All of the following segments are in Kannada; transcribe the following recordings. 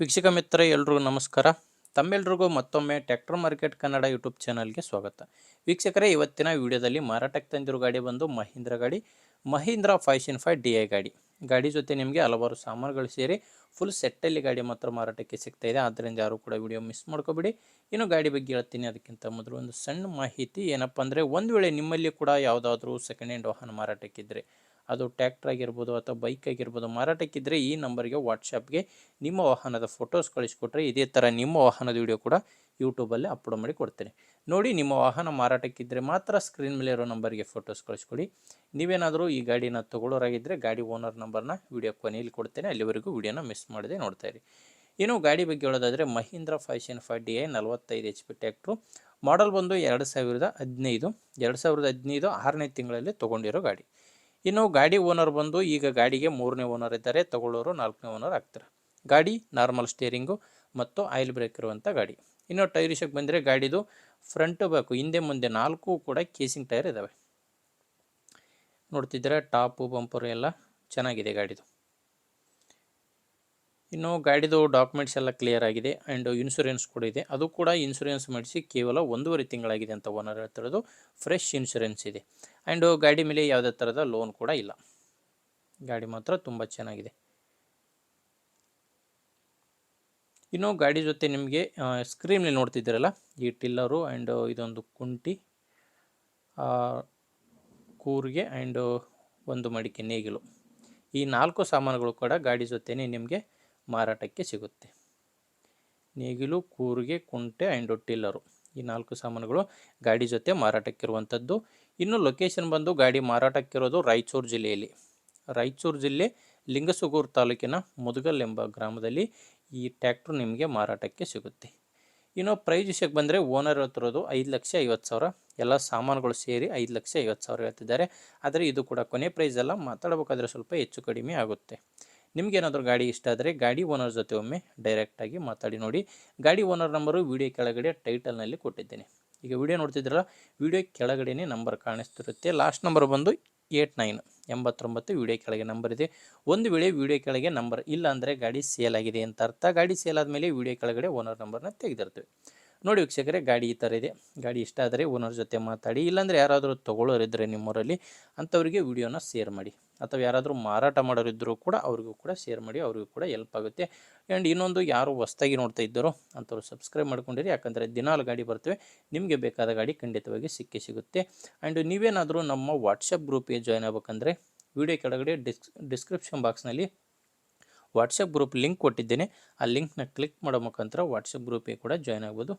ವೀಕ್ಷಕ ಮಿತ್ರ ಎಲ್ರಿಗೂ ನಮಸ್ಕಾರ. ತಮ್ಮೆಲ್ರಿಗೂ ಮತ್ತೊಮ್ಮೆ ಟ್ರ್ಯಾಕ್ಟರ್ ಮಾರ್ಕೆಟ್ ಕನ್ನಡ ಯೂಟ್ಯೂಬ್ ಚಾನಲ್ಗೆ ಸ್ವಾಗತ. ವೀಕ್ಷಕರೇ, ಇವತ್ತಿನ ವಿಡಿಯೋದಲ್ಲಿ ಮಾರಾಟಕ್ಕೆ ತಂದಿರೋ ಗಾಡಿ ಬಂದು ಮಹೀಂದ್ರ 505 DI ಗಾಡಿ ಜೊತೆ ನಿಮಗೆ ಹಲವಾರು ಸಾಮಾನುಗಳು ಸೇರಿ ಫುಲ್ ಸೆಟ್ಟಲ್ಲಿ ಗಾಡಿ ಮಾತ್ರ ಮಾರಾಟಕ್ಕೆ ಸಿಗ್ತಾ ಇದೆ. ಆದ್ದರಿಂದ ಯಾರು ಕೂಡ ವಿಡಿಯೋ ಮಿಸ್ ಮಾಡ್ಕೋಬೇಡಿ. ಇನ್ನು ಗಾಡಿ ಬಗ್ಗೆ ಹೇಳ್ತೀನಿ. ಅದಕ್ಕಿಂತ ಮೊದಲು ಒಂದು ಸಣ್ಣ ಮಾಹಿತಿ ಏನಪ್ಪ ಅಂದರೆ, ಒಂದು ವೇಳೆ ನಿಮ್ಮಲ್ಲಿ ಕೂಡ ಯಾವುದಾದ್ರೂ ಸೆಕೆಂಡ್ ಹ್ಯಾಂಡ್ ವಾಹನ ಮಾರಾಟಕ್ಕಿದ್ದರೆ, ಅದು ಟ್ರ್ಯಾಕ್ಟರ್ ಆಗಿರ್ಬೋದು ಅಥವಾ ಬೈಕ್ ಆಗಿರ್ಬೋದು, ಮಾರಾಟಕ್ಕಿದ್ದರೆ ಈ ನಂಬರ್ಗೆ ವಾಟ್ಸಪ್ಗೆ ನಿಮ್ಮ ವಾಹನದ ಫೋಟೋಸ್ ಕಳಿಸ್ಕೊಟ್ರೆ ಇದೇ ಥರ ನಿಮ್ಮ ವಾಹನದ ವಿಡಿಯೋ ಕೂಡ ಯೂಟ್ಯೂಬಲ್ಲಿ ಅಪ್ಲೋಡ್ ಮಾಡಿ ಕೊಡ್ತೇನೆ. ನೋಡಿ, ನಿಮ್ಮ ವಾಹನ ಮಾರಾಟಕ್ಕಿದ್ದರೆ ಮಾತ್ರ ಸ್ಕ್ರೀನ್ ಮೇಲೆ ಇರೋ ನಂಬರ್ಗೆ ಫೋಟೋಸ್ ಕಳಿಸ್ಕೊಡಿ. ನೀವೇನಾದರೂ ಈ ಗಾಡಿನ ತೊಗೊಳೋರಾಗಿದ್ದರೆ ಗಾಡಿ ಓನರ್ ನಂಬರ್ನ ವಿಡಿಯೋ ಕೊನೆಯಲ್ಲಿ ಕೊಡ್ತೇನೆ. ಅಲ್ಲಿವರೆಗೂ ವಿಡಿಯೋನ ಮಿಸ್ ಮಾಡದೆ ನೋಡ್ತಾ ಇರಿ. ಇನ್ನು ಗಾಡಿ ಬಗ್ಗೆ ಹೇಳೋದಾದರೆ, ಮಹೀಂದ್ರ 505 DI 45 HP ಟ್ರ್ಯಾಕ್ಟ್ರು. ಮಾಡಲ್ ಬಂದು 2015 6ನೇ ತಿಂಗಳಲ್ಲಿ ತೊಗೊಂಡಿರೋ ಗಾಡಿ. ಇನ್ನು ಗಾಡಿ ಓನರ್ ಬಂದು ಈಗ ಗಾಡಿಗೆ 3ನೇ ಓನರ್ ಇದ್ದಾರೆ, ತಗೊಳ್ಳೋರು 4ನೇ ಓನರ್ ಆಗ್ತಾರೆ. ಗಾಡಿ ನಾರ್ಮಲ್ ಸ್ಟೇರಿಂಗು ಮತ್ತು ಆಯಿಲ್ ಬ್ರೇಕ್ ಇರುವಂಥ ಗಾಡಿ. ಇನ್ನು ಟೈರ್ ವಿಷಯಕ್ಕೆ ಬಂದರೆ, ಗಾಡಿದು ಫ್ರಂಟ್ ಬ್ಯಾಕು ಹಿಂದೆ ಮುಂದೆ 4 ಕೂಡ ಕೇಸಿಂಗ್ ಟೈರ್ ಇದ್ದಾವೆ. ನೋಡ್ತಿದ್ದೀರಾ, ಟಾಪು ಬಂಪರು ಎಲ್ಲ ಚೆನ್ನಾಗಿದೆ ಗಾಡಿದು. ಇನ್ನು ಗಾಡಿದು ಡಾಕ್ಯುಮೆಂಟ್ಸ್ ಎಲ್ಲ ಕ್ಲಿಯರ್ ಆಗಿದೆ ಆ್ಯಂಡ್ ಇನ್ಶೂರೆನ್ಸ್ ಕೂಡ ಇದೆ. ಅದು ಕೂಡ ಇನ್ಶೂರೆನ್ಸ್ ಮಾಡಿಸಿ ಕೇವಲ 1.5 ತಿಂಗಳಾಗಿದೆ ಅಂತ ಓನರ್ ಹೇಳ್ತಿರೋದು. ಫ್ರೆಶ್ ಇನ್ಶೂರೆನ್ಸ್ ಇದೆ ಆ್ಯಂಡ್ ಗಾಡಿ ಮೇಲೆ ಯಾವುದೇ ಥರದ ಲೋನ್ ಕೂಡ ಇಲ್ಲ. ಗಾಡಿ ಮಾತ್ರ ತುಂಬ ಚೆನ್ನಾಗಿದೆ. ಇನ್ನು ಗಾಡಿ ಜೊತೆ ನಿಮಗೆ ಸ್ಕ್ರೀನಲ್ಲಿ ನೋಡ್ತಿದ್ದೀರಲ್ಲ, ಈ ಟಿಲ್ಲರು ಆ್ಯಂಡ್ ಇದೊಂದು ಕುಂಟಿ, ಕೂರಿಗೆ ಆ್ಯಂಡ್ ಒಂದು ಮಡಿಕೆ ನೇಗಿಲು, ಈ 4 ಸಾಮಾನುಗಳು ಕೂಡ ಗಾಡಿ ಜೊತೆನೇ ನಿಮಗೆ ಮಾರಾಟಕ್ಕೆ ಸಿಗುತ್ತೆ. ನೇಗಿಲು, ಕೂರಿಗೆ, ಕುಂಟೆ ಆ್ಯಂಡ್ ಟಿಲ್ಲರು, ಈ 4 ಸಾಮಾನುಗಳು ಗಾಡಿ ಜೊತೆ ಮಾರಾಟಕ್ಕಿರುವಂಥದ್ದು. ಇನ್ನು ಲೊಕೇಶನ್ ಬಂದು ಗಾಡಿ ಮಾರಾಟಕ್ಕಿರೋದು ರಾಯಚೂರು ಜಿಲ್ಲೆ ಲಿಂಗಸೂಗೂರು ತಾಲೂಕಿನ ಮುದಗಲ್ ಎಂಬ ಗ್ರಾಮದಲ್ಲಿ ಈ ಟ್ರ್ಯಾಕ್ಟ್ರು ನಿಮಗೆ ಮಾರಾಟಕ್ಕೆ ಸಿಗುತ್ತೆ. ಇನ್ನು ಪ್ರೈಸ್ ವಿಷಯಕ್ಕೆ ಬಂದರೆ, ಓನರ್ ಹೇಳ್ತಿರೋದು 5,50,000. ಎಲ್ಲ ಸಾಮಾನುಗಳು ಸೇರಿ 5,50,000 ಹೇಳ್ತಿದ್ದಾರೆ. ಆದರೆ ಇದು ಕೂಡ ಕೊನೆ ಪ್ರೈಸ್ ಅಲ್ಲ, ಮಾತಾಡಬೇಕಾದ್ರೆ ಸ್ವಲ್ಪ ಹೆಚ್ಚು ಕಡಿಮೆ ಆಗುತ್ತೆ. ನಿಮಗೇನಾದರೂ ಗಾಡಿ ಇಷ್ಟ ಆದರೆ ಗಾಡಿ ಓನರ್ ಜೊತೆ ಒಮ್ಮೆ ಡೈರೆಕ್ಟಾಗಿ ಮಾತಾಡಿ ನೋಡಿ. ಗಾಡಿ ಓನರ್ ನಂಬರು ವಿಡಿಯೋ ಕೆಳಗಡೆ ಟೈಟಲ್ನಲ್ಲಿ ಕೊಟ್ಟಿದ್ದೇನೆ. ಈಗ ವಿಡಿಯೋ ನೋಡ್ತಿದ್ರಲ್ಲ, ವಿಡಿಯೋ ಕೆಳಗಡೆನೇ ನಂಬರ್ ಕಾಣಿಸ್ತಿರುತ್ತೆ. ಲಾಸ್ಟ್ ನಂಬರ್ ಬಂದು 89 ವಿಡಿಯೋ ಕೆಳಗೆ ನಂಬರ್ ಇದೆ. ಒಂದು ವೇಳೆ ವಿಡಿಯೋ ಕೆಳಗೆ ನಂಬರ್ ಇಲ್ಲ ಅಂದರೆ ಗಾಡಿ ಸೇಲ್ ಆಗಿದೆ ಅಂತ ಅರ್ಥ. ಗಾಡಿ ಸೇಲ್ ಆದಮೇಲೆ ವಿಡಿಯೋ ಕೆಳಗಡೆ ಓನರ್ ನಂಬರ್ನ ತೆಗೆದಿರ್ತೇವೆ. ನೋಡಿ ವೀಕ್ಷಕರೇ, ಗಾಡಿ ಈ ಥರ ಇದೆ. ಗಾಡಿ ಇಷ್ಟ ಆದರೆ ಓನರ್ ಜೊತೆ ಮಾತಾಡಿ. ಇಲ್ಲಾಂದರೆ ಯಾರಾದರೂ ತೊಗೊಳ್ಳೋರಿದ್ದರೆ ನಿಮ್ಮೂರಲ್ಲಿ, ಅಂಥವರಿಗೆ ವಿಡಿಯೋನ ಶೇರ್ ಮಾಡಿ. ಅಥವಾ ಯಾರಾದರೂ ಮಾರಾಟ ಮಾಡೋರಿದ್ದರೂ ಕೂಡ ಅವ್ರಿಗೂ ಕೂಡ ಶೇರ್ ಮಾಡಿ, ಅವ್ರಿಗೂ ಕೂಡ ಹೆಲ್ಪ್ ಆಗುತ್ತೆ. ಆ್ಯಂಡ್ ಇನ್ನೊಂದು, ಯಾರು ಹೊಸ್ದಾಗಿ ನೋಡ್ತಾ ಇದ್ದಾರೋ ಅಂಥವ್ರು ಸಬ್ಸ್ಕ್ರೈಬ್ ಮಾಡ್ಕೊಂಡಿರಿ. ಯಾಕಂದರೆ ದಿನಾಲು ಗಾಡಿ ಬರ್ತವೆ, ನಿಮಗೆ ಬೇಕಾದ ಗಾಡಿ ಖಂಡಿತವಾಗಿ ಸಿಗುತ್ತೆ. ಆ್ಯಂಡ್ ನೀವೇನಾದರೂ ನಮ್ಮ ವಾಟ್ಸಪ್ ಗ್ರೂಪಿಗೆ ಜಾಯ್ನ್ ಆಗ್ಬೇಕಂದ್ರೆ, ವಿಡಿಯೋ ಕೆಳಗಡೆ ಡಿಸ್ಕ್ರಿಪ್ಷನ್ ಬಾಕ್ಸ್ನಲ್ಲಿ ವಾಟ್ಸಪ್ ಗ್ರೂಪ್ ಲಿಂಕ್ ಕೊಟ್ಟಿದ್ದೇನೆ. ಆ ಲಿಂಕ್ನ ಕ್ಲಿಕ್ ಮಾಡೋ ಮುಖಾಂತರ ವಾಟ್ಸಪ್ ಗ್ರೂಪಿಗೆ ಕೂಡ ಜಾಯ್ನ್ ಆಗ್ಬೋದು.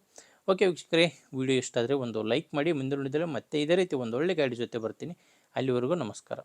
ಓಕೆ ವೀಕ್ಷಕರೇ, ವಿಡಿಯೋ ಇಷ್ಟ ಆದರೆ ಒಂದು ಲೈಕ್ ಮಾಡಿ. ಮುಂದಿನ ವಿಡಿಯೋದಲ್ಲಿ ಮತ್ತೆ ಇದೇ ರೀತಿ ಒಂದು ಒಳ್ಳೆ ಗಾಡಿ ಜೊತೆ ಬರ್ತೀನಿ. ಅಲ್ಲಿವರೆಗೂ ನಮಸ್ಕಾರ.